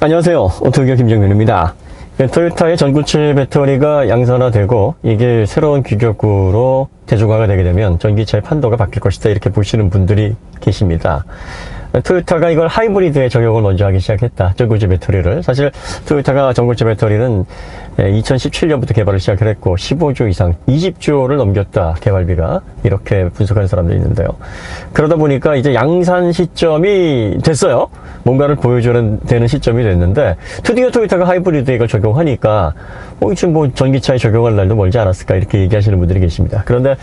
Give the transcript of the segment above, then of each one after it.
안녕하세요. 오토기어 김정민입니다. 토요타의 전구체 배터리가 양산화되고 이게 새로운 규격으로 대중화가 되게 되면 전기차의 판도가 바뀔 것이다, 이렇게 보시는 분들이 계십니다. 토요타가 이걸 하이브리드에 적용을 먼저 하기 시작했다, 전구체 배터리를. 사실 토요타가 전구체 배터리는 2017년부터 개발을 시작을 했고 15조 이상, 20조를 넘겼다, 개발비가. 이렇게 분석하는 사람들이 있는데요. 그러다 보니까 이제 양산 시점이 됐어요. 뭔가를 보여줘야 되는 시점이 됐는데, 드디어 토요타가 하이브리드에 이걸 적용하니까 지금 전기차에 적용할 날도 멀지 않았을까, 이렇게 얘기하시는 분들이 계십니다. 그런데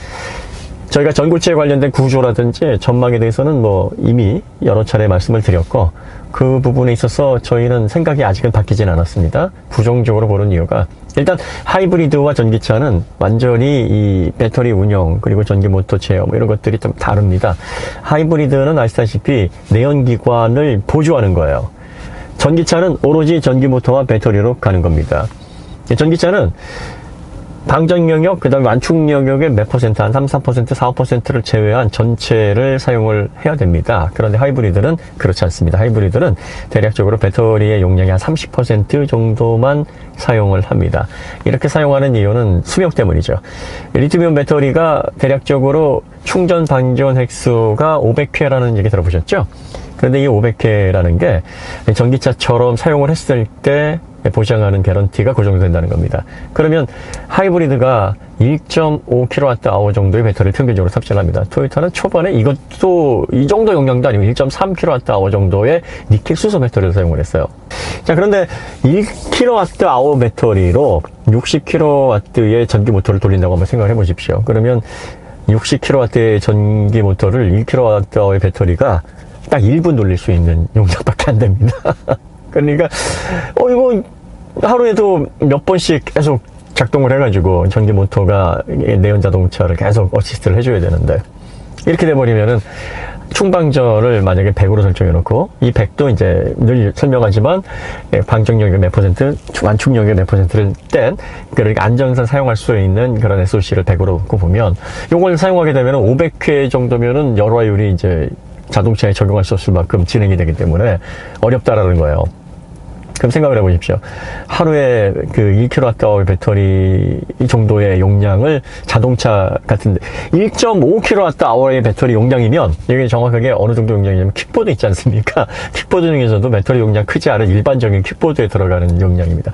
저희가 전구체에 관련된 구조라든지 전망에 대해서는 이미 여러 차례 말씀을 드렸고, 그 부분에 있어서 저희는 생각이 아직은 바뀌진 않았습니다. 부정적으로 보는 이유가, 일단 하이브리드와 전기차는 완전히 이 배터리 운영 그리고 전기 모터 제어 이런 것들이 좀 다릅니다. 하이브리드는 아시다시피 내연기관을 보조하는 거예요. 전기차는 오로지 전기 모터와 배터리로 가는 겁니다. 전기차는 방전 영역, 그 다음에 완충 영역의 몇 퍼센트, 한 3, 4%, 4, 5%를 제외한 전체를 사용을 해야 됩니다. 그런데 하이브리드는 그렇지 않습니다. 하이브리드는 대략적으로 배터리의 용량의 한 30% 정도만 사용을 합니다. 이렇게 사용하는 이유는 수명 때문이죠. 리튬이온 배터리가 대략적으로 충전 방전 획수가 500회라는 얘기 들어보셨죠? 그런데 이 500회라는 게 전기차처럼 사용을 했을 때 보장하는 개런티가 그 정도 된다는 겁니다. 그러면 하이브리드가 1.5kWh 정도의 배터리를 평균적으로 탑재를 합니다. 토요타는 초반에 이것도 이 정도 용량도 아니고 1.3kWh 정도의 니켈 수소 배터리를 사용을 했어요. 자, 그런데 1kWh 배터리로 60kW의 전기 모터를 돌린다고 한번 생각을 해보십시오. 그러면 60kW의 전기 모터를 1kW의 배터리가 딱 1분 돌릴 수 있는 용량밖에 안 됩니다. 그러니까 이거 하루에도 몇 번씩 계속 작동을 해가지고 전기 모터가 내연 자동차를 계속 어시스트를 해줘야 되는데, 이렇게 돼버리면은 충방전을 만약에 100으로 설정해 놓고, 이 100도 이제 늘 설명하지만 방전력의 몇 퍼센트, 완충력의 몇 퍼센트를 뗀, 그러니까 안전상 사용할 수 있는 그런 SOC를 100으로 놓고 보면, 이걸 사용하게 되면은 500회 정도면은 열화율이 이제 자동차에 적용할 수 없을 만큼 진행이 되기 때문에 어렵다라는 거예요. 그럼 생각을 해보십시오. 하루에 그 1kWh 배터리 정도의 용량을 자동차 같은데 1.5kWh의 배터리 용량이면, 이게 정확하게 어느 정도 용량이냐면 킥보드 있지 않습니까? 킥보드 중에서도 배터리 용량 크지 않은 일반적인 킥보드에 들어가는 용량입니다.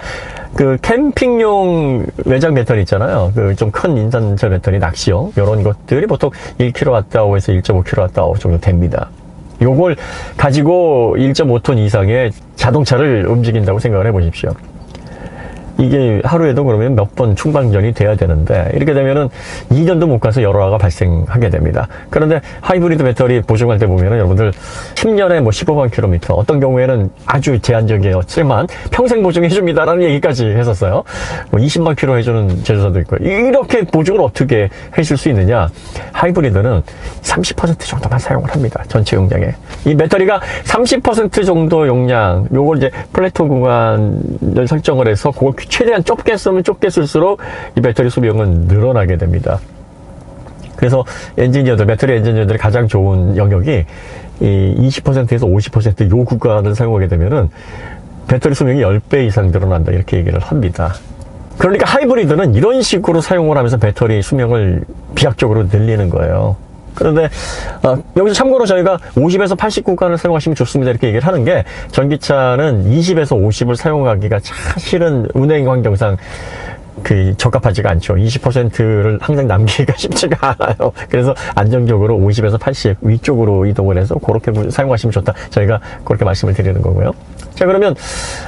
그 캠핑용 외장 배터리 있잖아요. 그 좀 큰 인산철 배터리, 낚시용, 이런 것들이 보통 1kWh에서 1.5kWh 정도 됩니다. 요걸 가지고 1.5톤 이상의 자동차를 움직인다고 생각을 해보십시오. 이게 하루에도 그러면 몇 번 충방전이 돼야 되는데, 이렇게 되면은 2년도 못 가서 열화가 발생하게 됩니다. 그런데 하이브리드 배터리 보증할 때 보면은 여러분들 10년에 15만 킬로미터, 어떤 경우에는 아주 제한적이었지만 평생 보증해줍니다라는 얘기까지 했었어요. 20만 킬로 해주는 제조사도 있고. 이렇게 보증을 어떻게 해줄 수 있느냐? 하이브리드는 30% 정도만 사용을 합니다. 전체 용량에. 이 배터리가 30% 정도 용량, 요걸 이제 플래토 구간을 설정을 해서 그걸 최대한 좁게 쓰면 좁게 쓸수록 이 배터리 수명은 늘어나게 됩니다. 그래서 배터리 엔지니어들이 가장 좋은 영역이 이 20%에서 50% 요 구간을 사용하게 되면은 배터리 수명이 10배 이상 늘어난다, 이렇게 얘기를 합니다. 그러니까 하이브리드는 이런 식으로 사용을 하면서 배터리 수명을 비약적으로 늘리는 거예요. 그런데 여기서 참고로 저희가 50에서 80 구간을 사용하시면 좋습니다, 이렇게 얘기를 하는 게, 전기차는 20에서 50을 사용하기가 사실은 운행 환경상 적합하지가 않죠. 20%를 항상 남기기가 쉽지가 않아요. 그래서 안정적으로 50에서 80 위쪽으로 이동을 해서 그렇게 사용하시면 좋다, 저희가 그렇게 말씀을 드리는 거고요. 자, 그러면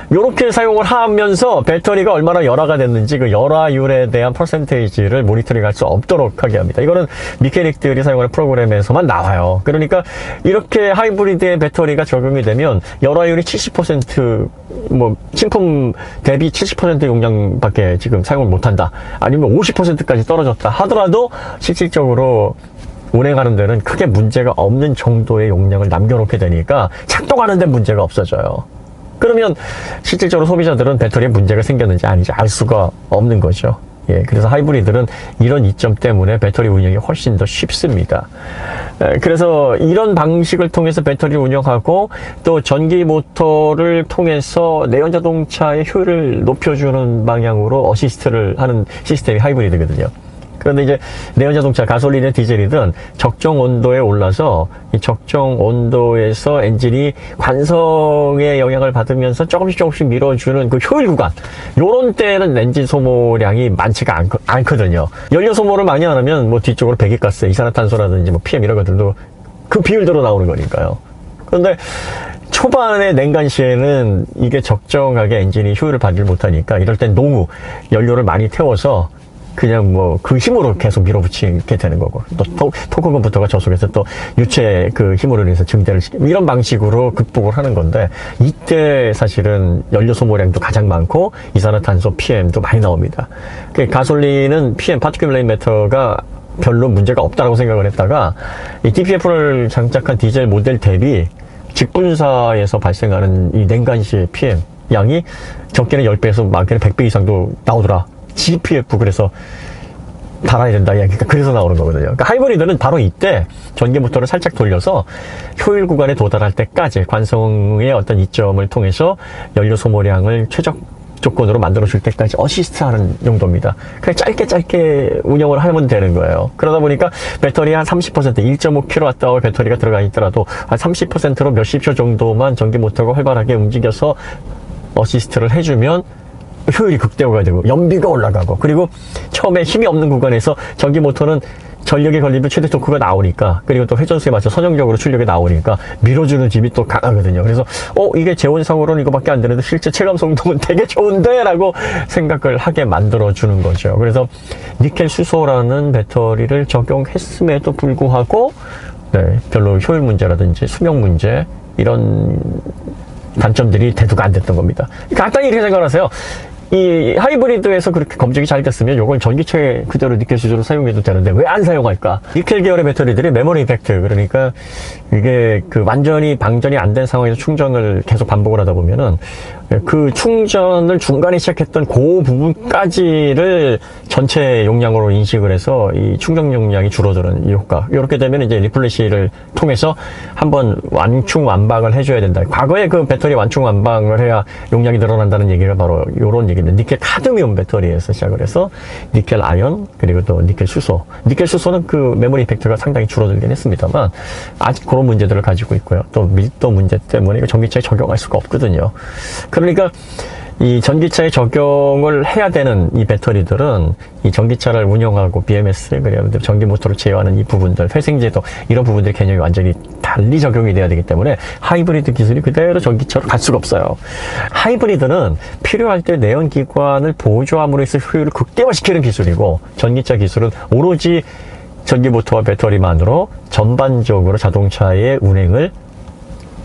이렇게 사용을 하면서 배터리가 얼마나 열화가 됐는지 그 열화율에 대한 퍼센테이지를 모니터링할 수 없도록 하게 합니다. 이거는 미케닉들이 사용하는 프로그램에서만 나와요. 그러니까 이렇게 하이브리드의 배터리가 적용이 되면 열화율이 70%, 신품 대비 70% 용량밖에 지금 사용을 못한다, 아니면 50%까지 떨어졌다 하더라도 실질적으로 운행하는 데는 크게 문제가 없는 정도의 용량을 남겨놓게 되니까 작동하는 데 문제가 없어져요. 그러면 실질적으로 소비자들은 배터리에 문제가 생겼는지 아닌지 알 수가 없는 거죠. 그래서 하이브리드는 이런 이점 때문에 배터리 운영이 훨씬 더 쉽습니다. 그래서 이런 방식을 통해서 배터리를 운영하고 또 전기 모터를 통해서 내연 자동차의 효율을 높여주는 방향으로 어시스트를 하는 시스템이 하이브리드거든요. 그런데 이제 내연 자동차, 가솔린이나 디젤이든 적정 온도에 올라서 이 적정 온도에서 엔진이 관성의 영향을 받으면서 조금씩 밀어주는 그 효율 구간, 요런 때는 엔진 소모량이 많지가 않거든요. 연료 소모를 많이 안 하면 뭐 뒤쪽으로 배기가스, 이산화탄소라든지 뭐 PM 이런 것들도 그 비율대로 나오는 거니까요. 그런데 초반의 냉간 시에는 이게 적정하게 엔진이 효율을 발휘를 못하니까 이럴 땐 노후, 연료를 많이 태워서 그냥 뭐 그 힘으로 계속 밀어붙이게 되는 거고, 또 토크 컴퓨터가 저속에서 또 유체 그 힘으로 인해서 증대를 시키고, 이런 방식으로 극복을 하는 건데, 이때 사실은 연료 소모량도 가장 많고 이산화탄소 PM도 많이 나옵니다. 가솔린은 PM 파티큘레이트 매터가 별로 문제가 없다라고 생각을 했다가 이 DPF를 장착한 디젤 모델 대비 직분사에서 발생하는 이 냉간시 PM 양이 적게는 10배에서 많게는 100배 이상도 나오더라. GPF, 그래서 달아야 된다 이야기가 그래서 나오는 거거든요. 그러니까 하이브리드는 바로 이때 전기 모터를 살짝 돌려서 효율 구간에 도달할 때까지 관성의 어떤 이점을 통해서 연료 소모량을 최적 조건으로 만들어줄 때까지 어시스트하는 용도입니다. 그냥 짧게 운영을 하면 되는 거예요. 그러다 보니까 배터리 한 30%, 1.5kWh 배터리가 들어가 있더라도 한 30%로 몇십 초 정도만 전기 모터가 활발하게 움직여서 어시스트를 해주면 효율이 극대화가 되고 연비가 올라가고, 그리고 처음에 힘이 없는 구간에서 전기 모터는 전력이 걸리면 최대 토크가 나오니까, 그리고 또 회전수에 맞춰 선형적으로 출력이 나오니까 밀어주는 힘이 또 강하거든요. 그래서 이게 재원상으로는 이거밖에 안 되는데 실제 체감 성능은 되게 좋은데 라고 생각을 하게 만들어주는 거죠. 그래서 니켈 수소라는 배터리를 적용했음에도 불구하고 별로 효율 문제라든지 수명 문제 이런 단점들이 대두가 안 됐던 겁니다. 간단히 이렇게 생각하세요. 이 하이브리드에서 그렇게 검증이 잘 됐으면 이걸 전기차에 그대로 니켈 수소로 사용해도 되는데 왜 안 사용할까? 니켈 계열의 배터리들이 메모리 이펙트, 그러니까 이게 그 완전히 방전이 안 된 상황에서 충전을 계속 반복을 하다 보면은 그 충전을 중간에 시작했던 그 부분까지를 전체 용량으로 인식을 해서 이 충전 용량이 줄어드는 이 효과. 이렇게 되면 이제 리플래시를 통해서 한번 완충 완방을 해줘야 된다. 과거에 그 배터리 완충 완방을 해야 용량이 늘어난다는 얘기가 바로 이런 얘기입니다. 니켈 카드뮴 배터리에서 시작을 해서 니켈 아연, 그리고 또 니켈 수소. 니켈 수소는 그 메모리 이펙트가 상당히 줄어들긴 했습니다만 아직 그런 문제들을 가지고 있고요. 또 밀도 문제 때문에 이거 전기차에 적용할 수가 없거든요. 그러니까 이 전기차에 적용을 해야 되는 이 배터리들은 이 전기차를 운영하고 BMS, 그리고 전기 모터를 제어하는 이 부분들, 회생제도, 이런 부분들의 개념이 완전히 달리 적용이 돼야 되기 때문에 하이브리드 기술이 그대로 전기차로 갈 수가 없어요. 하이브리드는 필요할 때 내연기관을 보조함으로 해서 효율을 극대화시키는 기술이고, 전기차 기술은 오로지 전기 모터와 배터리만으로 전반적으로 자동차의 운행을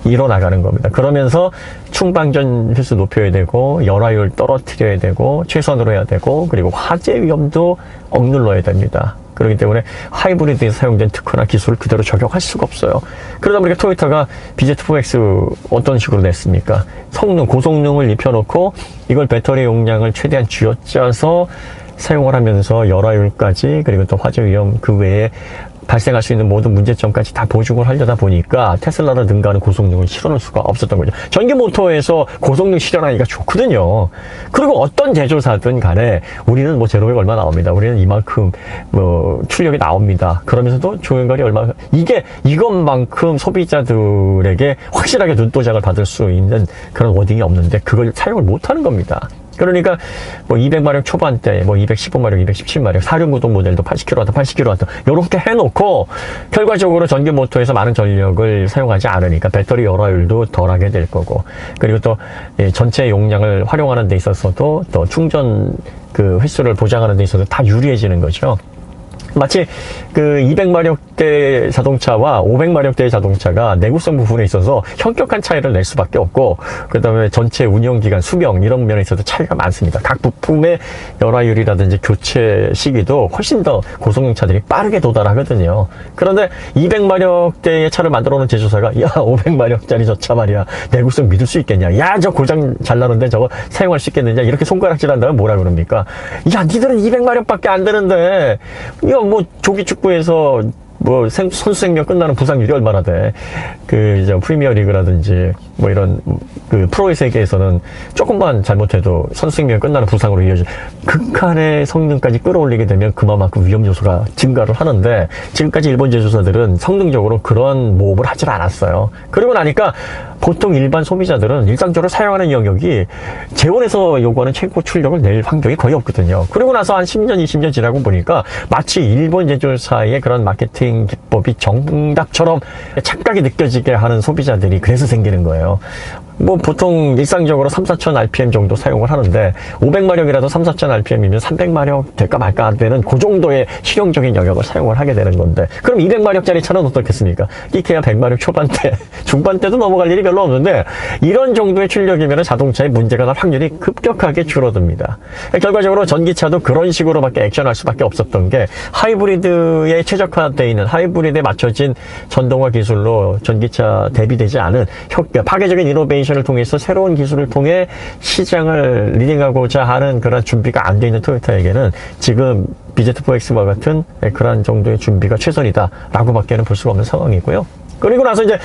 이뤄나가는 겁니다. 그러면서 충방전 횟수 높여야 되고, 열화율 떨어뜨려야 되고, 최선으로 해야 되고, 그리고 화재 위험도 억눌러야 됩니다. 그렇기 때문에 하이브리드에 사용된 특허나 기술을 그대로 적용할 수가 없어요. 그러다 보니까 토요타가 BZ4X 어떤 식으로 냈습니까? 성능, 고성능을 입혀놓고 이걸 배터리 용량을 최대한 쥐어짜서 사용을 하면서 열화율까지, 그리고 또 화재 위험 그 외에 발생할 수 있는 모든 문제점까지 다 보충을 하려다 보니까 테슬라를 능가하는 고성능을 실현할 수가 없었던 거죠. 전기 모터에서 고성능 실현하기가 좋거든요. 그리고 어떤 제조사든 간에 우리는 뭐 제로백 얼마 나옵니다. 우리는 이만큼 뭐 출력이 나옵니다. 그러면서도 조연갈이 얼마, 이것만큼 소비자들에게 확실하게 눈도장을 받을 수 있는 그런 워딩이 없는데 그걸 사용을 못 하는 겁니다. 그러니까 뭐 200마력 초반대, 뭐 215마력, 217마력, 4륜구동 모델도 80kW, 80kW 이렇게 해놓고 결과적으로 전기 모터에서 많은 전력을 사용하지 않으니까 배터리 열화율도 덜하게 될 거고, 그리고 또 전체 용량을 활용하는 데 있어서도 또 충전 그 횟수를 보장하는 데 있어서 다 유리해지는 거죠. 마치 그 200마력대 자동차와 500마력대의 자동차가 내구성 부분에 있어서 현격한 차이를 낼 수밖에 없고, 그 다음에 전체 운영기간, 수명 이런 면에 있어서 차이가 많습니다. 각 부품의 열화율이라든지 교체 시기도 훨씬 더 고성능 차들이 빠르게 도달하거든요. 그런데 200마력대의 차를 만들어 놓은 제조사가 야 500마력짜리 저 차 말이야 내구성 믿을 수 있겠냐, 야 저 고장 잘 나는데 저거 사용할 수 있겠느냐, 이렇게 손가락질 한다면 뭐라 그럽니까? 야 니들은 200마력밖에 안 되는데 이거 뭐 조기축구에서 뭐 선수 생명 끝나는 부상률이 얼마나 돼. 이제 프리미어 리그라든지 뭐 이런 프로의 세계에서는 조금만 잘못해도 선수 생명 끝나는 부상으로 이어져 극한의 성능까지 끌어올리게 되면 그만큼 위험 요소가 증가를 하는데, 지금까지 일본 제조사들은 성능적으로 그런 모험을 하질 않았어요. 그러고 나니까 보통 일반 소비자들은 일상적으로 사용하는 영역이 재원에서 요구하는 최고 출력을 낼 환경이 거의 없거든요. 그리고 나서 한 10년, 20년 지나고 보니까 마치 일본 제조사의 그런 마케팅 기법이 정답처럼 착각이 느껴지게 하는 소비자들이 그래서 생기는 거예요. 뭐 보통 일상적으로 3, 4천 RPM 정도 사용을 하는데 500마력이라도 3, 4천 RPM이면 300마력 될까 말까 안 되는 그 정도의 실용적인 영역을 사용을 하게 되는 건데, 그럼 200마력짜리 차는 어떻겠습니까? 끼케야 100마력 초반대, 중반대도 넘어갈 일이 별로 없는데 이런 정도의 출력이면 자동차에 문제가 날 확률이 급격하게 줄어듭니다. 결과적으로 전기차도 그런 식으로밖에 액션할 수밖에 없었던 게, 하이브리드에 최적화되어 있는, 하이브리드에 맞춰진 전동화 기술로 전기차 대비되지 않은 파괴적인 이노베이션 을 통해서 새로운 기술을 통해 시장을 리딩하고자 하는 그런 준비가 안 돼 있는 토요타에게는 지금 BZ4X와 같은 그런 정도의 준비가 최선이다라고 밖에는 볼 수가 없는 상황이고요. 그리고 나서 이제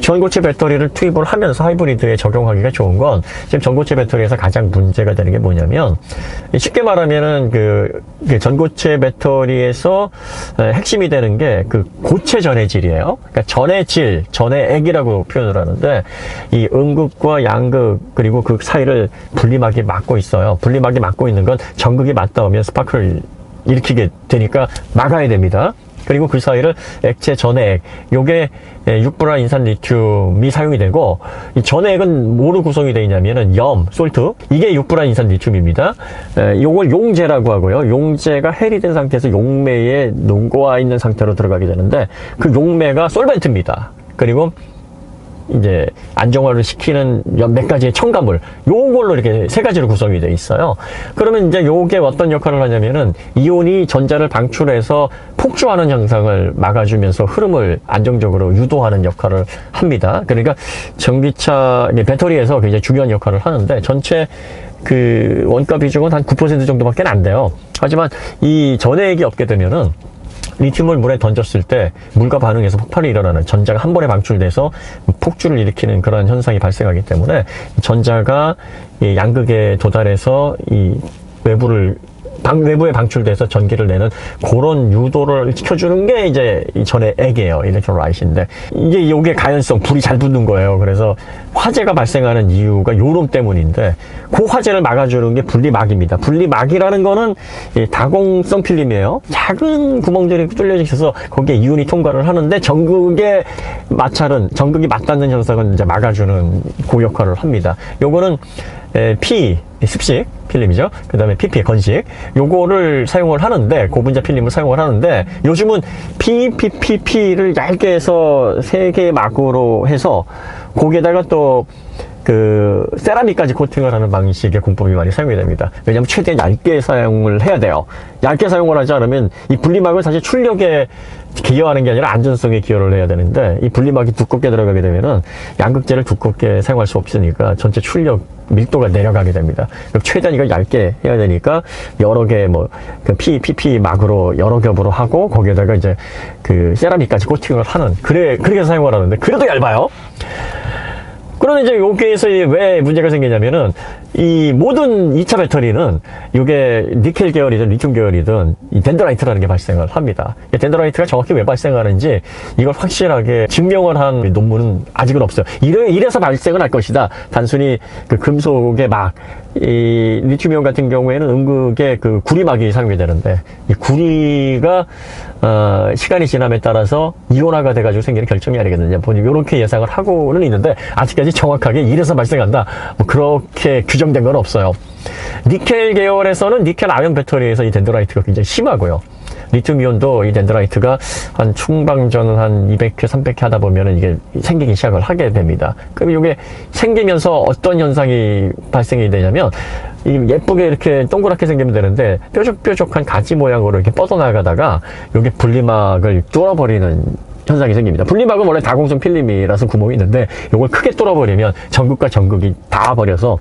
전고체 배터리를 투입을 하면서 하이브리드에 적용하기가 좋은 건, 지금 전고체 배터리에서 가장 문제가 되는 게 뭐냐면, 쉽게 말하면은 전고체 배터리에서 핵심이 되는 게 고체 전해질이에요. 그러니까 전해질, 전해액이라고 표현을 하는데, 이 음극과 양극 그리고 그 사이를 분리막이 막고 있어요. 분리막이 막고 있는 건 전극이 맞닿으면 스파크를 일으키게 되니까 막아야 됩니다. 그리고 그 사이를 액체 전해액, 요게 6불화 인산 리튬이 사용이 되고, 이 전해액은 뭐로 구성이 되어 있냐면은 솔트, 이게 6불화 인산 리튬입니다. 요걸 용제라고 하고요. 용제가 해리된 상태에서 용매에 녹아 있는 상태로 들어가게 되는데, 그 용매가 솔벤트입니다. 그리고 이제 안정화를 시키는 몇 가지의 첨가물, 요걸로 이렇게 세 가지로 구성이 되어 있어요. 그러면 이제 요게 어떤 역할을 하냐면은 이온이 전자를 방출해서 폭주하는 현상을 막아주면서 흐름을 안정적으로 유도하는 역할을 합니다. 그러니까 전기차 배터리에서 굉장히 중요한 역할을 하는데, 전체 원가 비중은 한 9% 정도밖에 안 돼요. 하지만 이 전해액이 없게 되면은 리튬을 물에 던졌을 때 물과 반응해서 폭발이 일어나는, 전자가 한 번에 방출돼서 폭주를 일으키는 그런 현상이 발생하기 때문에 전자가 이 양극에 도달해서 이 외부에 방출돼서 전기를 내는 그런 유도를 시켜주는 게 이제 이 전해액이에요. 일렉트로라이트인데, 이게 요게 가연성, 불이 잘 붙는 거예요. 그래서 화재가 발생하는 이유가 요놈 때문인데, 그 화재를 막아주는 게 분리막입니다. 분리막이라는 거는 다공성 필름이에요. 작은 구멍들이 뚫려져 있어서 거기에 이온이 통과를 하는데, 전극이 맞닿는 현상은 이제 막아주는 그 역할을 합니다. 요거는 습식 필름이죠. 그 다음에 PP 건식, 요거를 사용을 하는데, 고분자 필름을 사용을 하는데, 요즘은 PPP를 얇게 해서 3개의 막으로 해서 거기에다가 또 세라믹까지 코팅을 하는 방식의 공법이 많이 사용이 됩니다. 왜냐하면 최대한 얇게 사용을 해야 돼요. 얇게 사용을 하지 않으면 이 분리막은 사실 출력에 기여하는 게 아니라 안전성에 기여를 해야 되는데, 이 분리막이 두껍게 들어가게 되면은 양극재를 두껍게 사용할 수 없으니까 전체 출력 밀도가 내려가게 됩니다. 최대한 이걸 얇게 해야 되니까 여러 개 PP 막으로 여러 겹으로 하고, 거기에다가 이제 세라믹까지 코팅을 하는, 그렇게 사용을 하는데, 그래도 얇아요. 그런데 이제 여기에서 왜 문제가 생기냐면은, 이 모든 2차 배터리는 이게 니켈 계열이든 리튬 계열이든 이 덴드라이트라는 게 발생을 합니다. 덴드라이트가 정확히 왜 발생하는지 이걸 확실하게 증명을 한 논문은 아직은 없어요. 이래서 발생을 할 것이다. 단순히 금속의 이 리튬이온 같은 경우에는 음극의 구리막이 사용이 되는데, 이 구리가 시간이 지남에 따라서 이온화가 돼가지고 생기는 결점이 아니거든요. 이렇게 예상을 하고는 있는데, 아직까지 정확하게 이래서 발생한다, 그렇게 규정된 건 없어요. 니켈 계열에서는 니켈 아연 배터리에서 이 덴드라이트가 굉장히 심하고요. 리튬이온도 이 덴드라이트가 한 충방전 한 200회, 300회 하다 보면은 이게 생기기 시작을 하게 됩니다. 그럼 이게 생기면서 어떤 현상이 발생이 되냐면, 예쁘게 이렇게 동그랗게 생기면 되는데, 뾰족뾰족한 가지 모양으로 이렇게 뻗어나가다가 이게 분리막을 뚫어버리는 현상이 생깁니다. 분리막은 원래 다공성 필름이라서 구멍이 있는데, 이걸 크게 뚫어버리면 전극과 전극이 닿아버려서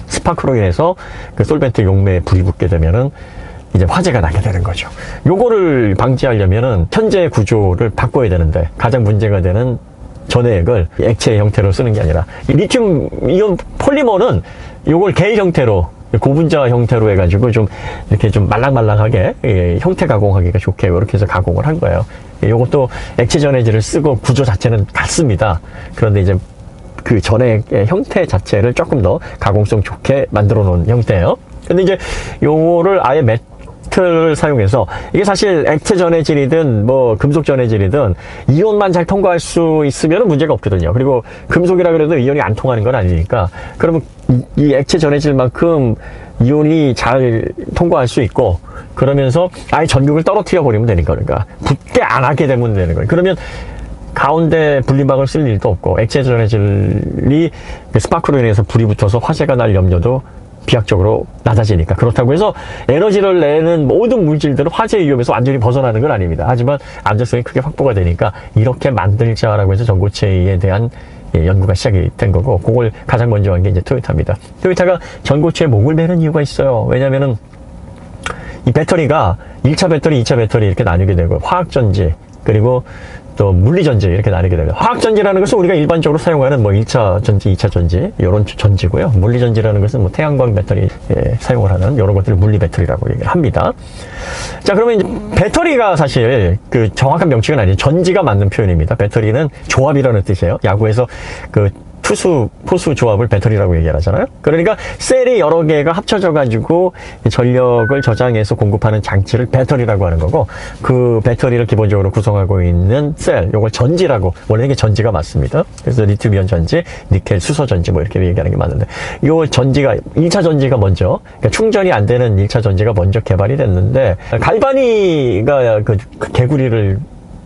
스파크로 인해서 솔벤트 용매에 불이 붙게 되면은 이제 화재가 나게 되는 거죠. 요거를 방지하려면은 현재 구조를 바꿔야 되는데 가장 문제가 되는 전해액을 액체 형태로 쓰는 게 아니라 이 리튬 이온 폴리머는 요걸 겔 형태로 고분자 형태로 해가지고 좀 이렇게 좀 말랑말랑하게 형태 가공하기가 좋게 이렇게 해서 가공을 한 거예요. 요것도 액체 전해질을 쓰고 구조 자체는 같습니다. 그런데 이제 그 전해의 형태 자체를 조금 더 가공성 좋게 만들어 놓은 형태예요. 근데 이제 요거를 아예 매트를 사용해서 이게 사실 액체 전해질이든 뭐 금속 전해질이든 이온만 잘 통과할 수 있으면 문제가 없거든요. 그리고 금속이라 그래도 이온이 안 통하는 건 아니니까 그러면 이 액체 전해질만큼 이온이 잘 통과할 수 있고 그러면서 아예 전극을 떨어뜨려 버리면 되니까 그러니까 붙게 안 하게 되면 되는 거예요. 그러면 가운데 분리막을 쓸 일도 없고 액체 전해질이 스파크로 인해서 불이 붙어서 화재가 날 염려도 비약적으로 낮아지니까. 그렇다고 해서 에너지를 내는 모든 물질들은 화재 위험에서 완전히 벗어나는 건 아닙니다. 하지만 안전성이 크게 확보가 되니까 이렇게 만들자라고 해서 전고체에 대한 연구가 시작이 된 거고, 그걸 가장 먼저 한 게 이제 토요타입니다. 토요타가 전고체에 목을 매는 이유가 있어요. 왜냐면은 이 배터리가 1차 배터리, 2차 배터리 이렇게 나뉘게 되고, 화학전지, 그리고 또 물리전지 이렇게 나뉘게 되고, 화학전지라는 것은 우리가 일반적으로 사용하는 뭐 1차 전지, 2차 전지 이런 전지고요. 물리전지라는 것은 뭐 태양광 배터리 사용을 하는 이런 것들을 물리배터리라고 얘기를 합니다. 자, 그러면 이제 배터리가 사실 그 정확한 명칭은 아니에요. 전지가 맞는 표현입니다. 배터리는 조합이라는 뜻이에요. 야구에서 그 투수, 포수 조합을 배터리라고 얘기하잖아요. 그러니까 셀이 여러 개가 합쳐져 가지고 전력을 저장해서 공급하는 장치를 배터리라고 하는 거고, 그 배터리를 기본적으로 구성하고 있는 셀, 요걸 전지라고, 원래 이게 전지가 맞습니다. 그래서 리튬이온 전지, 니켈 수소 전지 뭐 이렇게 얘기하는 게 맞는데, 요 전지가 1차 전지가 먼저, 그러니까 충전이 안 되는 1차 전지가 먼저 개발이 됐는데, 갈바니가 그 개구리를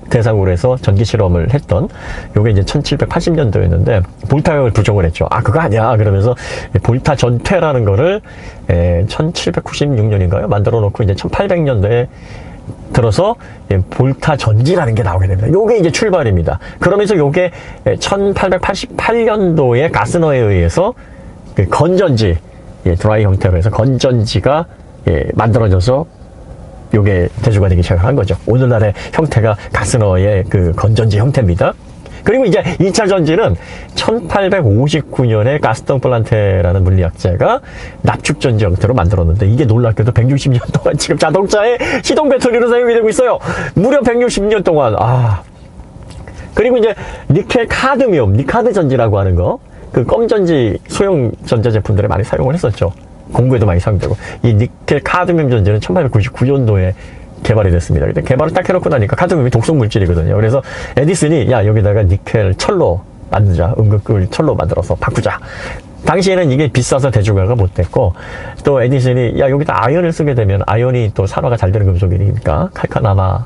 대상으로 해서 전기 실험을 했던 요게 이제 1780년도였는데 볼타형을 부정을 했죠. 아, 그거 아니야. 그러면서 볼타 전퇴라는 거를 1796년인가요? 만들어 놓고 이제 1800년도에 들어서 볼타 전지라는 게 나오게 됩니다. 요게 이제 출발입니다. 그러면서 요게 1888년도에 가스너에 의해서 건전지, 드라이 형태로 해서 건전지가 만들어져서 요게 대조가 되기 시작한 거죠. 오늘날의 형태가 가스너의 그 건전지 형태입니다. 그리고 이제 2차 전지는 1859년에 가스턴 플란테라는 물리학자가 납축전지 형태로 만들었는데, 이게 놀랍게도 160년 동안 지금 자동차의 시동 배터리로 사용이 되고 있어요. 무려 160년 동안. 아. 그리고 이제 니켈 카드뮴, 니카드 전지라고 하는 거, 그 껌전지 소형 전자제품들에 많이 사용을 했었죠. 공구에도 많이 사용되고, 이 니켈 카드뮴 전지는 1899년도에 개발이 됐습니다. 근데 개발을 딱 해놓고 나니까 카드뮴이 독성 물질이거든요. 그래서 에디슨이 야, 여기다가 니켈 철로 만들자, 음극을 철로 만들어서 바꾸자. 당시에는 이게 비싸서 대중화가 못 됐고, 또 에디슨이 야, 여기다 아연을 쓰게 되면 아연이 또 산화가 잘 되는 금속이니까 칼카나마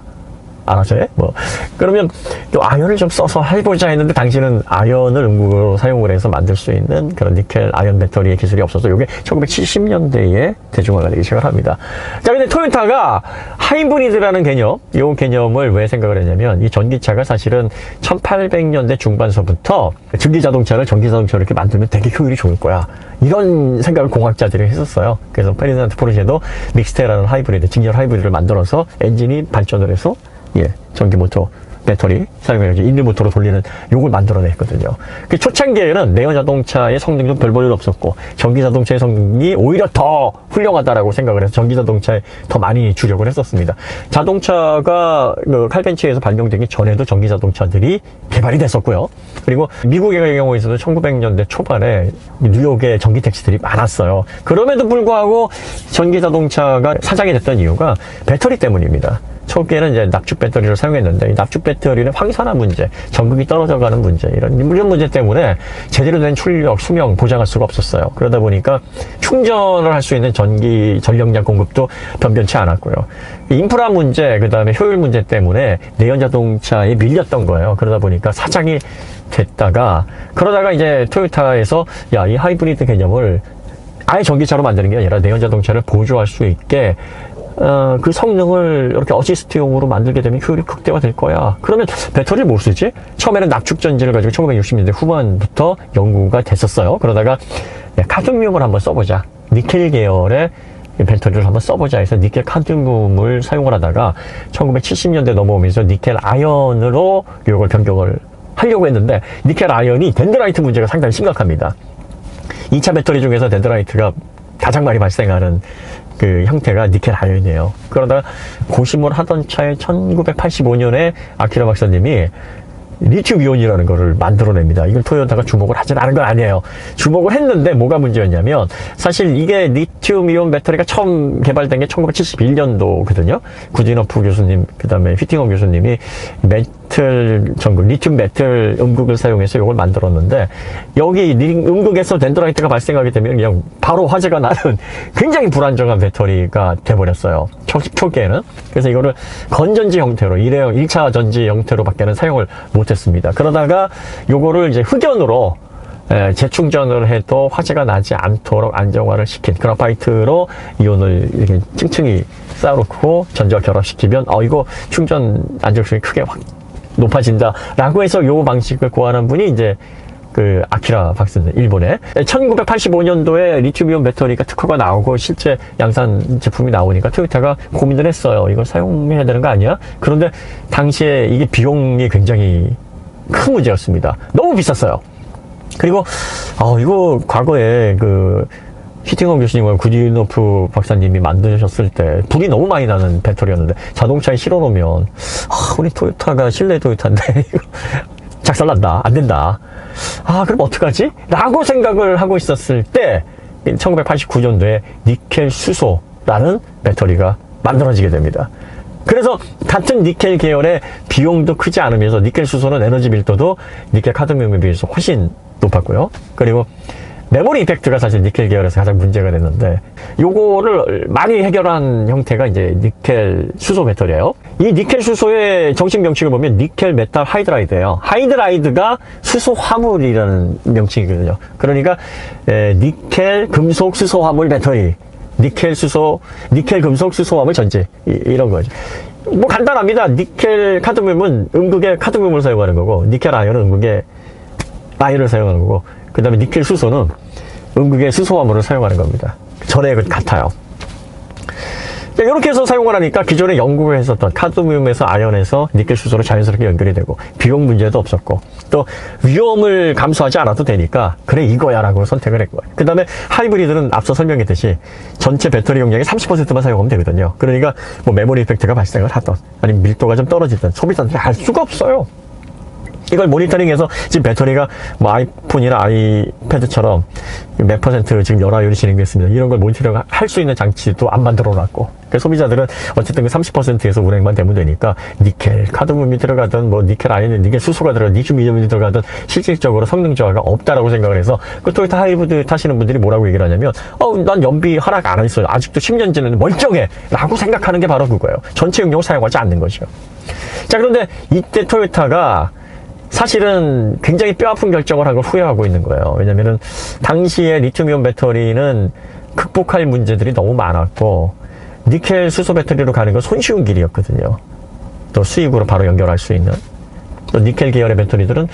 알아서 해? 뭐. 그러면 또 아연을 좀 써서 해보자 했는데, 당시는 아연을 음극으로 사용을 해서 만들 수 있는 그런 니켈 아연 배터리의 기술이 없어서 이게 1970년대에 대중화가 되기 시작을 합니다. 자, 근데 토요타가 하이브리드라는 개념, 이 개념을 왜 생각을 했냐면, 이 전기차가 사실은 1800년대 중반서부터 전기자동차를 전기자동차로 이렇게 만들면 되게 효율이 좋을 거야, 이런 생각을 공학자들이 했었어요. 그래서 페르디난드 포르쉐도 믹스테라는 하이브리드, 직렬 하이브리드를 만들어서 엔진이 발전을 해서 전기 모터, 배터리 사용해서 인류 모터로 돌리는 요걸 만들어냈거든요. 그 초창기에는 내연 자동차의 성능도 별 볼일 없었고, 전기 자동차의 성능이 오히려 더 훌륭하다라고 생각을 해서 전기 자동차에 더 많이 주력을 했었습니다. 자동차가 칼벤치에서 발명되기 전에도 전기 자동차들이 개발이 됐었고요. 그리고 미국의 경우에서도 1900년대 초반에 뉴욕에 전기 택시들이 많았어요. 그럼에도 불구하고 전기 자동차가 사장이 됐던 이유가 배터리 때문입니다. 초기에는 이제 납축 배터리를 사용했는데, 이 납축 배터리는 황산화 문제, 전극이 떨어져가는 문제, 이런 문제 때문에 제대로 된 출력, 수명 보장할 수가 없었어요. 그러다 보니까 충전을 할 수 있는 전력량 공급도 변변치 않았고요. 인프라 문제, 그 다음에 효율 문제 때문에 내연 자동차에 밀렸던 거예요. 그러다 보니까 사장이 됐다가, 그러다가 이제 토요타에서 야, 이 하이브리드 개념을 아예 전기차로 만드는 게 아니라 내연 자동차를 보조할 수 있게 그 성능을 이렇게 어시스트용으로 만들게 되면 효율이 극대화될 거야. 그러면 배터리를 못 쓰지? 처음에는 납축전지를 가지고 1960년대 후반부터 연구가 됐었어요. 그러다가 카드뮴을 한번 써보자. 니켈 계열의 배터리를 한번 써보자 해서 니켈 카드뮴을 사용을 하다가 1970년대 넘어오면서 니켈 아연으로 이걸 변경을 하려고 했는데 니켈 아연이 덴드라이트 문제가 상당히 심각합니다. 2차 배터리 중에서 덴드라이트가 가장 많이 발생하는 그 형태가 니켈 아연이에요. 그러다가 고심을 하던 차에 1985년에 아키라 박사님이 리튬 이온이라는 거를 만들어냅니다. 이걸 토요타가 주목을 하진 않은 건 아니에요. 주목을 했는데 뭐가 문제였냐면 사실 이게 리튬 이온 배터리가 처음 개발된 게 1971년도거든요. 구진호프 교수님, 그 다음에 휘팅허 교수님이 메틀 전극, 리튬 메틀 음극을 사용해서 이걸 만들었는데 여기 음극에서 덴드라이트가 발생하게 되면 그냥 바로 화재가 나는 굉장히 불안정한 배터리가 돼버렸어요. 초기에는. 그래서 이거를 건전지 형태로, 일회용 1차 전지 형태로 밖에는 사용을 못했습니다. 그러다가 요거를 이제 흑연으로 재충전을 해도 화재가 나지 않도록 안정화를 시킨 그라파이트로 이온을 이렇게 층층이 쌓아놓고 전지와 결합시키면 이거 충전 안정성이 크게 확 높아진다 라고 해서 요 방식을 고안한 분이 이제 그 아키라 박사님, 일본에 1985년도에 리튬이온 배터리가 특허가 나오고 실제 양산 제품이 나오니까 토요타가 고민을 했어요. 이걸 사용해야 되는 거 아니야? 그런데 당시에 이게 비용이 굉장히 큰 문제였습니다. 너무 비쌌어요. 그리고 이거 과거에 그 휘팅허 교수님과 구디노프 박사님이 만드셨을 때 불이 너무 많이 나는 배터리였는데 자동차에 실어놓으면 우리 토요타가 실내 토요타인데 이거 작살난다, 안 된다. 그럼 어떡하지? 라고 생각을 하고 있었을 때 1989년도에 니켈 수소라는 배터리가 만들어지게 됩니다. 그래서 같은 니켈 계열의 비용도 크지 않으면서 니켈 수소는 에너지 밀도도 니켈 카드뮴에 비해서 훨씬 높았고요. 그리고 메모리 이펙트가 사실 니켈 계열에서 가장 문제가 됐는데 요거를 많이 해결한 형태가 이제 니켈 수소 배터리예요. 이 니켈 수소의 정식 명칭을 보면 니켈 메탈 하이드라이드예요. 하이드라이드가 수소 화물이라는 명칭이거든요. 그러니까 니켈 금속 수소 화물 배터리, 니켈 금속 수소 화물 전지 이런 거죠. 뭐 간단합니다. 니켈 카드뮴은 음극의 카드뮴을 사용하는 거고 니켈 아연은 음극의 아연을 사용하는 거고 그 다음에 니켈 수소는 음극의 수소화물을 사용하는 겁니다. 전액은 같아요. 이렇게 해서 사용을 하니까 기존에 연구를 했었던 카드뮴에서 아연에서 니켈 수소로 자연스럽게 연결이 되고 비용 문제도 없었고 또 위험을 감수하지 않아도 되니까 그래 이거야 라고 선택을 했고요. 그 다음에 하이브리드는 앞서 설명했듯이 전체 배터리 용량의 30%만 사용하면 되거든요. 그러니까 뭐 메모리 이펙트가 발생을 하던 아니면 밀도가 좀 떨어지든 소비자들이 알 수가 없어요. 이걸 모니터링해서 지금 배터리가 뭐 아이폰이나 아이패드처럼 몇 퍼센트 지금 열화율이 진행됐습니다. 이런 걸 모니터링 할 수 있는 장치도 안 만들어 놨고. 그러니까 소비자들은 어쨌든 그 30%에서 운행만 되면 되니까 니켈 카드뮴이 들어가든 뭐 니켈 아연이 니켈 수소가 들어가든 리튬 이온이 들어가든 실질적으로 성능 저하가 없다라고 생각을 해서 그 토요타 하이브리드 타시는 분들이 뭐라고 얘기를 하냐면 난 연비 하락 안 했어요. 아직도 10년 전에는 멀쩡해 라고 생각하는 게 바로 그거예요. 전체 용량을 사용하지 않는 거죠. 자, 그런데 이때 토요타가 사실은 굉장히 뼈아픈 결정을 한 걸 후회하고 있는 거예요. 왜냐면은 당시에 리튬이온 배터리는 극복할 문제들이 너무 많았고 니켈 수소 배터리로 가는 건 손쉬운 길이었거든요. 또 수입으로 바로 연결할 수 있는 또 니켈 계열의 배터리들은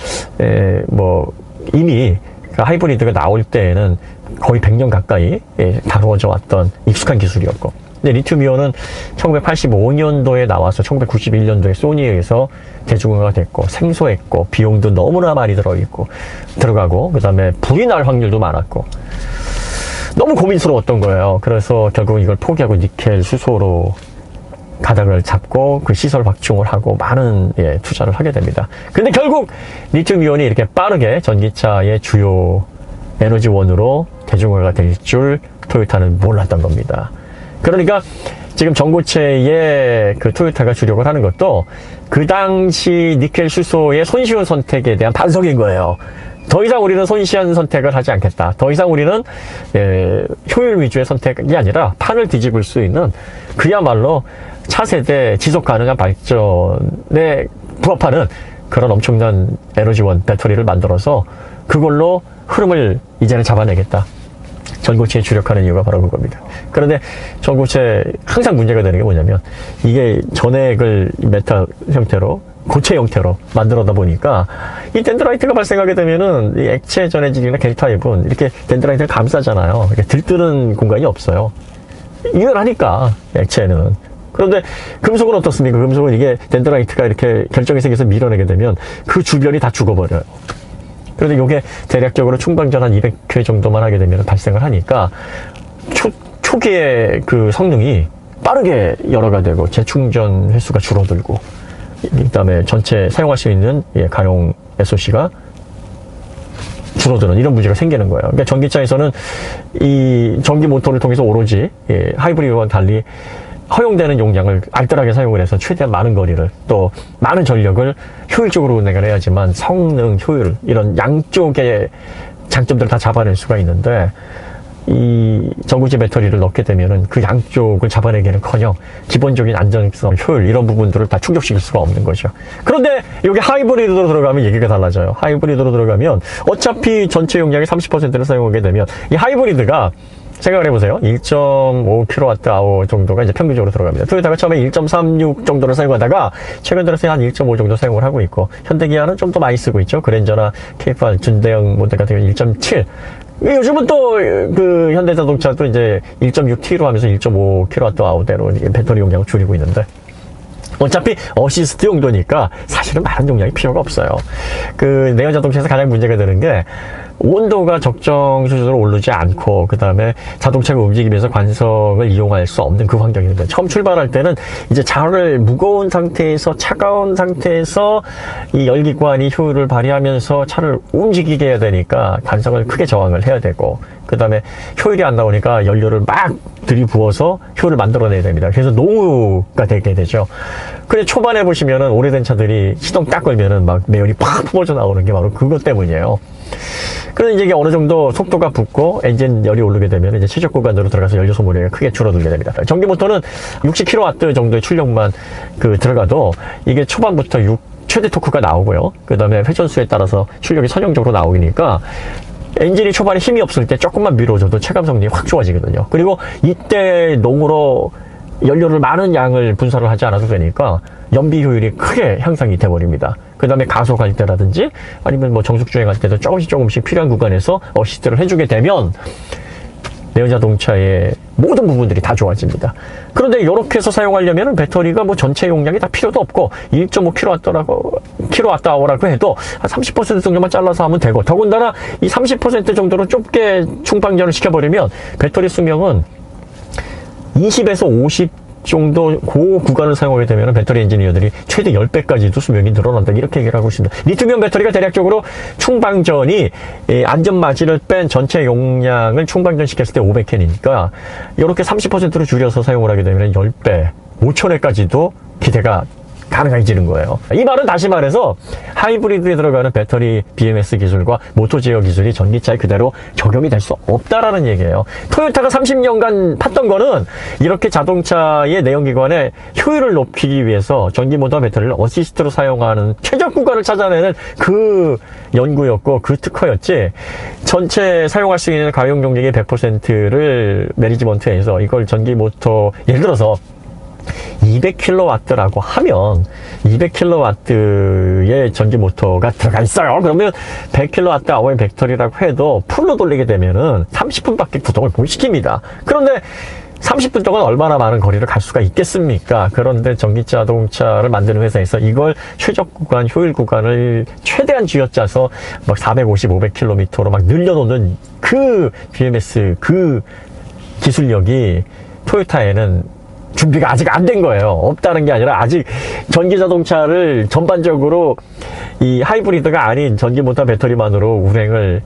뭐 이미 하이브리드가 나올 때에는 거의 100년 가까이 다루어져 왔던 익숙한 기술이었고 근데 리튬이온은 1985년도에 나와서 1991년도에 소니에 의해서 대중화가 됐고 생소했고 비용도 너무나 많이 들어가고 그 다음에 불이 날 확률도 많았고 너무 고민스러웠던 거예요. 그래서 결국 이걸 포기하고 니켈 수소로 가닥을 잡고 그 시설 확충을 하고 많은 투자를 하게 됩니다. 근데 결국 리튬이온이 이렇게 빠르게 전기차의 주요 에너지원으로 대중화가 될 줄 토요타는 몰랐던 겁니다. 그러니까 지금 전고체에 그 토요타가 주력을 하는 것도 그 당시 니켈 수소의 손쉬운 선택에 대한 반성인 거예요. 더 이상 우리는 손쉬운 선택을 하지 않겠다. 더 이상 우리는 효율 위주의 선택이 아니라 판을 뒤집을 수 있는 그야말로 차세대 지속 가능한 발전에 부합하는 그런 엄청난 에너지원 배터리를 만들어서 그걸로 흐름을 이제는 잡아내겠다. 전고체에 주력하는 이유가 바로 그겁니다. 그런데 전고체 항상 문제가 되는 게 뭐냐면 이게 전액을 메탈 형태로 고체 형태로 만들어다 보니까 이 덴드라이트가 발생하게 되면은 이 액체 전해질이나 겔타입은 이렇게 덴드라이트를 감싸잖아요. 이렇게 들뜨는 공간이 없어요. 유연하니까, 액체는. 그런데 금속은 어떻습니까? 금속은 이게 덴드라이트가 이렇게 결정이 생겨서 밀어내게 되면 그 주변이 다 죽어버려요. 그런데 이게 대략적으로 충방전 한 200회 정도만 하게 되면 발생을 하니까 초기에 그 성능이 빠르게 열화가 되고 재충전 횟수가 줄어들고, 그 다음에 전체 사용할 수 있는 가용 SOC가 줄어드는 이런 문제가 생기는 거예요. 그러니까 전기차에서는 이 전기 모터를 통해서 오로지 하이브리드와는 달리 허용되는 용량을 알뜰하게 사용을 해서 최대한 많은 거리를 또 많은 전력을 효율적으로 운행을 해야지만 성능, 효율 이런 양쪽의 장점들을 다 잡아낼 수가 있는데, 이 전구체 배터리를 넣게 되면은 그 양쪽을 잡아내기는커녕 기본적인 안정성, 효율 이런 부분들을 다 충족시킬 수가 없는 거죠. 그런데 여기 하이브리드로 들어가면 얘기가 달라져요. 하이브리드로 들어가면 어차피 전체 용량의 30%를 사용하게 되면 이 하이브리드가 생각을 해보세요. 1.5kWh 정도가 이제 평균적으로 들어갑니다. 토요타가 처음에 1.36 정도를 사용하다가 최근 들어서 한 1.5 정도 사용을 하고 있고, 현대기아는 좀 더 많이 쓰고 있죠. 그랜저나 K8 준대형 모델 같은 경우는 1.7. 요즘은 또 그 현대자동차도 이제 1.6T로 하면서 1.5kWh대로 배터리 용량을 줄이고 있는데, 어차피 어시스트 용도니까 사실은 많은 용량이 필요가 없어요. 그 내연 자동차에서 가장 문제가 되는 게 온도가 적정 수준으로 오르지 않고, 그 다음에 자동차가 움직이면서 관성을 이용할 수 없는 그 환경인데, 처음 출발할 때는 이제 차를 무거운 상태에서 차가운 상태에서 이 열기관이 효율을 발휘하면서 차를 움직이게 해야 되니까 관성을 크게 저항을 해야 되고, 그 다음에 효율이 안 나오니까 연료를 막 들이부어서 효율을 만들어내야 됩니다. 그래서 노후가 되게 되죠. 근데 초반에 보시면은 오래된 차들이 시동 딱 걸면은 막 내연이 팍 뿜어져 나오는 게 바로 그것 때문이에요. 그래서 이제 어느 정도 속도가 붙고 엔진 열이 오르게 되면 이제 최적 구간으로 들어가서 연료 소모량이 크게 줄어들게 됩니다. 전기 모터는 60kW 정도의 출력만 들어가도 이게 초반부터 최대 토크가 나오고요. 그 다음에 회전수에 따라서 출력이 선형적으로 나오니까 엔진이 초반에 힘이 없을 때 조금만 밀어줘도 체감 성능이 확 좋아지거든요. 그리고 이때 농으로 연료를 많은 양을 분사를 하지 않아도 되니까 연비 효율이 크게 향상이 돼버립니다. 그 다음에 가속할 때라든지 아니면 뭐 정숙 주행할 때도 조금씩 필요한 구간에서 어시스트를 해주게 되면 내연 자동차의 모든 부분들이 다 좋아집니다. 그런데 이렇게 해서 사용하려면 배터리가 뭐 전체 용량이 다 필요도 없고 1.5kWh라고 해도 한 30% 정도만 잘라서 하면 되고, 더군다나 이 30% 정도로 좁게 충방전을 시켜버리면 배터리 수명은 20에서 50 정도 그 구간을 사용하게 되면 배터리 엔지니어들이 최대 10배까지도 수명이 늘어난다, 이렇게 얘기를 하고 있습니다. 리튬이온 배터리가 대략적으로 충방전이 안전마진을 뺀 전체 용량을 충방전 시켰을 때 500캔이니까 이렇게 30%로 줄여서 사용을 하게 되면 10배, 5000회까지도 기대가 가능해지는 거예요. 이 말은 다시 말해서 하이브리드에 들어가는 배터리 BMS 기술과 모터 제어 기술이 전기차에 그대로 적용이 될 수 없다라는 얘기예요. 토요타가 30년간 팠던 거는 이렇게 자동차의 내연기관의 효율을 높이기 위해서 전기 모터 배터리를 어시스트로 사용하는 최적 구간을 찾아내는 그 연구였고 그 특허였지, 전체 사용할 수 있는 가용 용량의 100%를 매니지먼트에서 이걸 전기 모터, 예를 들어서 200kW라고 하면 200kW의 전기 모터가 들어가 있어요. 그러면 100kWh의 배터리라고 해도 풀로 돌리게 되면은 30분밖에 구동을 못 시킵니다. 그런데 30분 동안 얼마나 많은 거리를 갈 수가 있겠습니까? 그런데 전기자동차를 만드는 회사에서 이걸 최적 구간, 효율 구간을 최대한 쥐어짜서 막 450, 500km로 막 늘려놓는 그 BMS 그 기술력이 토요타에는 준비가 아직 안 된 거예요. 없다는 게 아니라 아직 전기자동차를 전반적으로 이 하이브리드가 아닌 전기모터 배터리만으로 운행을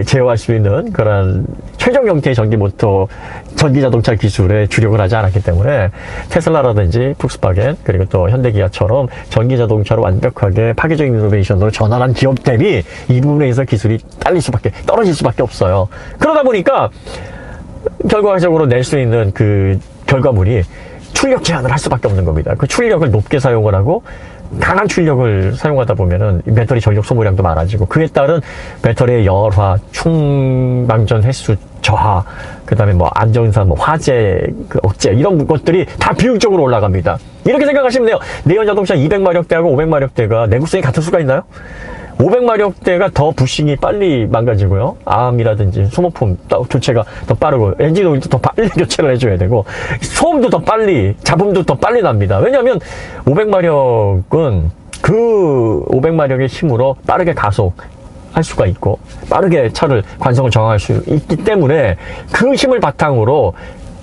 제어할 수 있는 그런 최종 형태의 전기모터 전기자동차 기술에 주력을 하지 않았기 때문에 테슬라라든지 폭스바겐 그리고 또 현대기아처럼 전기자동차로 완벽하게 파괴적인 이노베이션으로 전환한 기업들이 이 부분에 있어서 기술이 떨어질 수밖에 없어요. 그러다 보니까 결과적으로 낼 수 있는 그 결과물이 출력 제한을 할 수밖에 없는 겁니다. 그 출력을 높게 사용을 하고 강한 출력을 사용하다 보면은 배터리 전력 소모량도 많아지고, 그에 따른 배터리의 열화, 충방전 횟수 저하, 그 다음에 뭐 안전상, 뭐 화재, 억제 이런 것들이 다 비율적으로 올라갑니다. 이렇게 생각하시면 돼요. 내연 자동차 200마력대하고 500마력대가 내구성이 같을 수가 있나요? 500마력대가 더 부싱이 빨리 망가지고요. 암이라든지 소모품 교체가 더 빠르고 엔진 오일도 더 빨리 교체를 해줘야 되고 소음도 더 빨리, 잡음도 더 빨리 납니다. 왜냐하면 500마력은 그 500마력의 힘으로 빠르게 가속할 수가 있고 빠르게 차를 관성을 정할 수 있기 때문에 그 힘을 바탕으로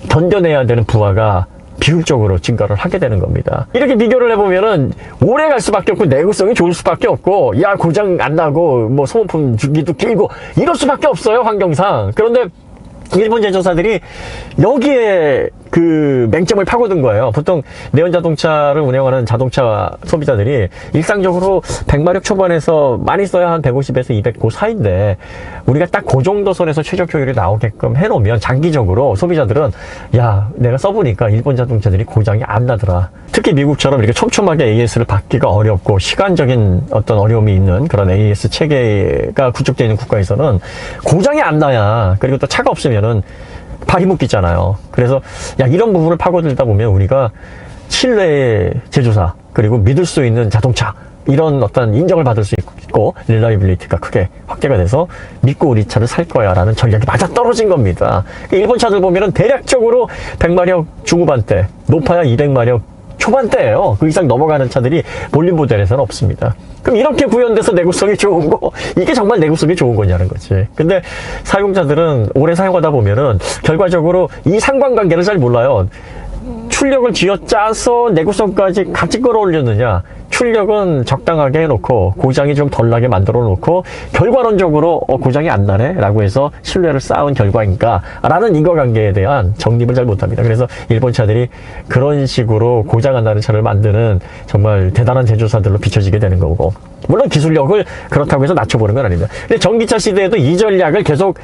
견뎌내야 되는 부하가 비율적으로 증가를 하게 되는 겁니다. 이렇게 비교를 해보면은 오래 갈 수밖에 없고 내구성이 좋을 수밖에 없고 야 고장 안 나고 뭐 소모품 주기도 길고 이럴 수밖에 없어요, 환경상. 그런데 일본 제조사들이 여기에 그 맹점을 파고든 거예요. 보통 내연 자동차를 운영하는 자동차 소비자들이 일상적으로 100마력 초반에서 많이 써야 한 150에서 200 그 사이인데 우리가 딱 그 정도 선에서 최적 효율이 나오게끔 해놓으면 장기적으로 소비자들은 야 내가 써보니까 일본 자동차들이 고장이 안 나더라. 특히 미국처럼 이렇게 촘촘하게 AS를 받기가 어렵고 시간적인 어떤 어려움이 있는 그런 AS 체계가 구축되어 있는 국가에서는 고장이 안 나야. 그리고 또 차가 없으면은 발이 묶이잖아요. 그래서 야 이런 부분을 파고들다 보면 우리가 신뢰의 제조사 그리고 믿을 수 있는 자동차 이런 어떤 인정을 받을 수 있고 릴라이빌리티가 크게 확대가 돼서 믿고 우리 차를 살 거야 라는 전략이 맞아떨어진 겁니다. 일본 차들 보면은 대략적으로 100마력 중후반대 높아야 200마력 초반대예요. 그 이상 넘어가는 차들이 볼륨 모델에서는 없습니다. 그럼 이렇게 구현돼서 내구성이 좋은 거 이게 정말 내구성이 좋은 거냐는 거지. 근데 사용자들은 오래 사용하다 보면은 결과적으로 이 상관관계를 잘 몰라요. 출력을 쥐어짜서 내구성까지 같이 끌어올렸느냐, 출력은 적당하게 해놓고 고장이 좀 덜 나게 만들어 놓고 결과론적으로 고장이 안 나네 라고 해서 신뢰를 쌓은 결과인가 라는 인과관계에 대한 정립을 잘 못합니다. 그래서 일본 차들이 그런 식으로 고장 안 나는 차를 만드는 정말 대단한 제조사들로 비춰지게 되는 거고, 물론 기술력을 그렇다고 해서 낮춰보는 건 아닙니다. 근데 전기차 시대에도 이 전략을 계속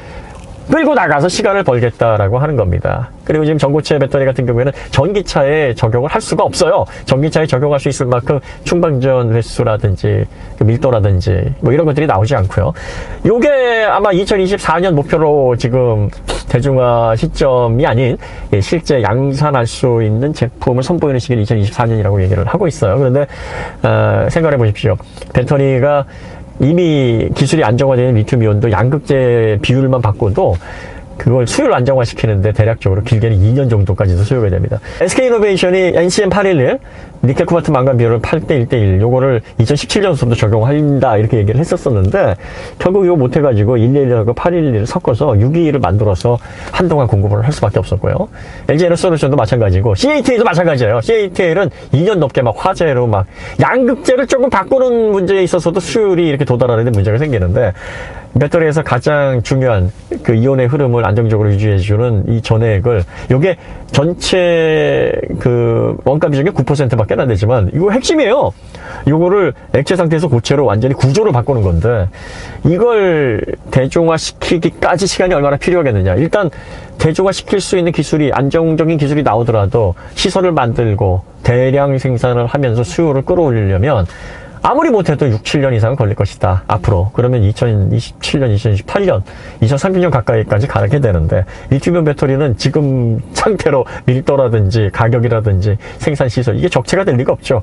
끌고 나가서 시간을 벌겠다라고 하는 겁니다. 그리고 지금 전고체 배터리 같은 경우에는 전기차에 적용을 할 수가 없어요. 전기차에 적용할 수 있을 만큼 충방전 횟수라든지 밀도라든지 뭐 이런 것들이 나오지 않고요. 요게 아마 2024년 목표로 지금 대중화 시점이 아닌 실제 양산할 수 있는 제품을 선보이는 시기를 2024년이라고 얘기를 하고 있어요. 그런데 생각해 보십시오. 배터리가 이미 기술이 안정화되는 리튬이온도 양극재 비율만 바꿔도 그걸 수요를 안정화시키는데 대략적으로 길게는 2년 정도까지도 소요가 됩니다. SK이노베이션이 NCM811 니켈 코발트 망간 비율을 8대 1대1 요거를 2017년부터 적용한다 이렇게 얘기를 했었었는데 결국 이거 못해가지고 111하고 811을 섞어서 621을 만들어서 한동안 공급을 할 수밖에 없었고요. LG에너솔루션도 마찬가지고 CATL도 마찬가지예요. CATL은 2년 넘게 막 화재로 막 양극재를 조금 바꾸는 문제에 있어서도 수율이 이렇게 도달하는 데 문제가 생기는데 배터리에서 가장 중요한 그 이온의 흐름을 안정적으로 유지해주는 이 전해액을 요게 전체 그 원가 비중의 9%밖에 안 되지만 이거 핵심이에요. 요거를 액체 상태에서 고체로 완전히 구조를 바꾸는 건데 이걸 대중화시키기까지 시간이 얼마나 필요하겠느냐. 일단 대중화시킬 수 있는 기술이 안정적인 기술이 나오더라도 시설을 만들고 대량 생산을 하면서 수요를 끌어올리려면 아무리 못해도 6, 7년 이상은 걸릴 것이다. 앞으로. 그러면 2027년, 2028년, 2030년 가까이까지 가게 되는데 리튬이온 배터리는 지금 상태로 밀도라든지 가격이라든지 생산시설 이게 적체가 될 리가 없죠.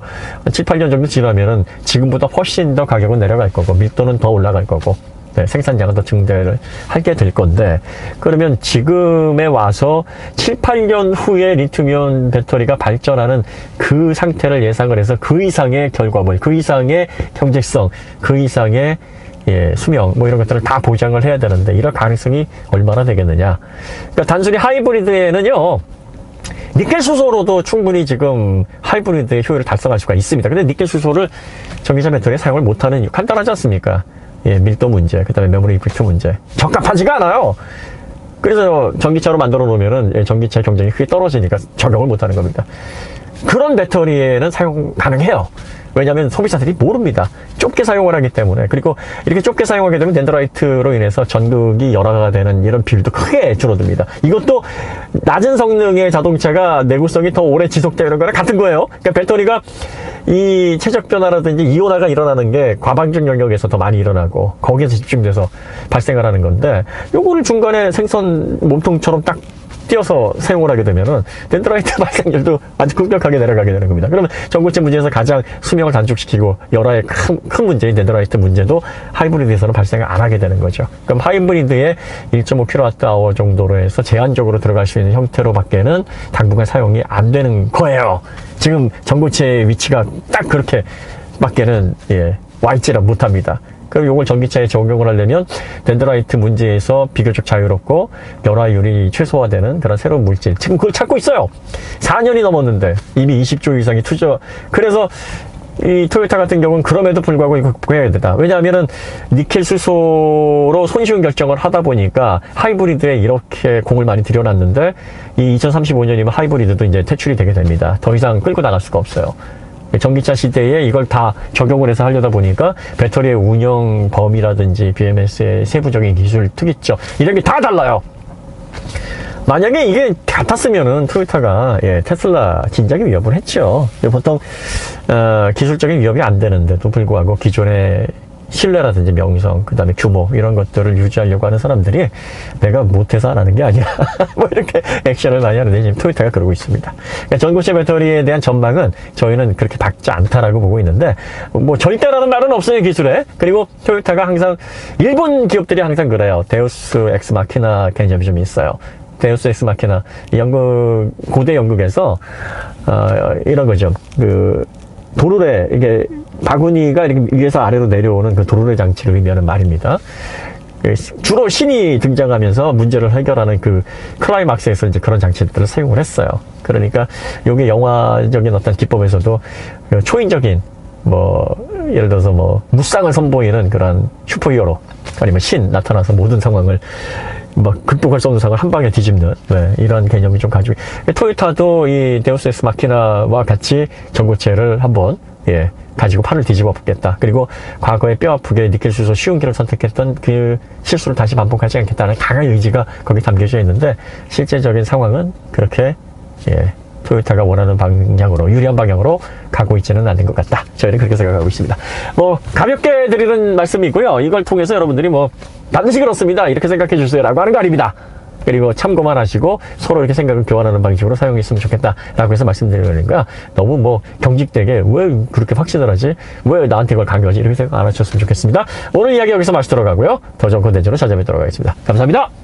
7, 8년 정도 지나면은 지금보다 훨씬 더 가격은 내려갈 거고 밀도는 더 올라갈 거고 네, 생산량은 더 증대를 하게 될 건데 그러면 지금에 와서 7, 8년 후에 리튬이온 배터리가 발전하는 그 상태를 예상을 해서 그 이상의 결과물, 그 이상의 경제성, 그 이상의 수명 뭐 이런 것들을 다 보장을 해야 되는데 이럴 가능성이 얼마나 되겠느냐. 그러니까 단순히 하이브리드에는요 니켈 수소로도 충분히 지금 하이브리드의 효율을 달성할 수가 있습니다. 근데 니켈 수소를 전기차 배터리에 사용을 못하는 이유 간단하지 않습니까? 밀도 문제, 그 다음에 메모리 이펙트 문제. 적합하지가 않아요. 그래서 전기차로 만들어 놓으면은 전기차의 경쟁이 크게 떨어지니까 적용을 못 하는 겁니다. 그런 배터리에는 사용 가능해요. 왜냐하면 소비자들이 모릅니다. 좁게 사용을 하기 때문에. 그리고 이렇게 좁게 사용하게 되면 덴드라이트로 인해서 전극이 열화가 되는 이런 비율도 크게 줄어듭니다. 이것도 낮은 성능의 자동차가 내구성이 더 오래 지속되는 거랑 같은 거예요. 그러니까 배터리가 이 최적 변화라든지 이온화가 일어나는 게 과방중 영역에서 더 많이 일어나고 거기에서 집중돼서 발생을 하는 건데 요거를 중간에 생선 몸통처럼 딱 띄어서 사용을 하게 되면은 덴드라이트 발생률도 아주 급격하게 내려가게 되는 겁니다. 그러면 전구체 문제에서 가장 수명을 단축시키고 열화의 큰 문제인 덴드라이트 문제도 하이브리드에서는 발생을 안 하게 되는 거죠. 그럼 하이브리드에 1.5kWh 정도로 해서 제한적으로 들어갈 수 있는 형태로 밖에는 당분간 사용이 안 되는 거예요. 지금 전구체의 위치가 딱 그렇게 밖에는 와 있지를 못합니다. 그럼 이걸 전기차에 적용을 하려면 덴드라이트 문제에서 비교적 자유롭고 열화율이 최소화되는 그런 새로운 물질, 지금 그걸 찾고 있어요. 4년이 넘었는데 이미 20조 이상이 투자. 그래서 이 토요타 같은 경우는 그럼에도 불구하고 이거 극복해야 된다. 왜냐하면은 니켈 수소로 손쉬운 결정을 하다 보니까 하이브리드에 이렇게 공을 많이 들여놨는데 이 2035년이면 하이브리드도 이제 퇴출이 되게 됩니다. 더 이상 끌고 나갈 수가 없어요. 전기차 시대에 이걸 다 적용을 해서 하려다 보니까 배터리의 운영 범위라든지 BMS의 세부적인 기술 특이점 이런 게 다 달라요. 만약에 이게 같았으면은 토요타가 테슬라 진작에 위협을 했죠. 보통 기술적인 위협이 안 되는데도 불구하고 기존의 신뢰라든지 명성, 그 다음에 규모 이런 것들을 유지하려고 하는 사람들이 내가 못해서 안 하는 게 아니야 뭐 이렇게 액션을 많이 하는데 지금 토요타가 그러고 있습니다. 그러니까 전고체 배터리에 대한 전망은 저희는 그렇게 밝지 않다라고 보고 있는데 뭐 절대라는 말은 없어요, 기술에. 그리고 토요타가 항상 일본 기업들이 항상 그래요. 데우스 엑스 마키나 개념이 좀 있어요. 데우스 엑스 마키나 고대 연극에서 이런 거죠. 도르래, 이게 바구니가 이렇게 위에서 아래로 내려오는 그 도르래 장치를 의미하는 말입니다. 주로 신이 등장하면서 문제를 해결하는 그 클라이막스에서 이제 그런 장치들을 사용을 했어요. 그러니까 요게 영화적인 어떤 기법에서도 초인적인 예를 들어서 무쌍을 선보이는 그런 슈퍼히어로 아니면 신 나타나서 모든 상황을 극복할 수 없는 상황을 한 방에 뒤집는 이런 개념이 좀 가지고 토요타도 이 데우스 엑스 마키나와 같이 전고체를 한번 가지고 판을 뒤집어 보겠다. 그리고 과거에 뼈 아프게 니켈 수소 쉬운 길을 선택했던 그 실수를 다시 반복하지 않겠다는 강한 의지가 거기 담겨져 있는데 실제적인 상황은 그렇게 토요타가 원하는 방향으로 유리한 방향으로 가고 있지는 않은 것 같다. 저희는 그렇게 생각하고 있습니다. 가볍게 드리는 말씀이고요. 이걸 통해서 여러분들이 반드시 그렇습니다 이렇게 생각해 주세요 라고 하는 거 아닙니다. 그리고 참고만 하시고 서로 이렇게 생각을 교환하는 방식으로 사용했으면 좋겠다 라고 해서 말씀드리는 거니까 너무 경직되게 왜 그렇게 확신을 하지? 왜 나한테 그걸 강요하지? 이렇게 생각 안 하셨으면 좋겠습니다. 오늘 이야기 여기서 마치도록 하고요. 더 좋은 콘텐츠로 찾아뵙도록 하겠습니다. 감사합니다.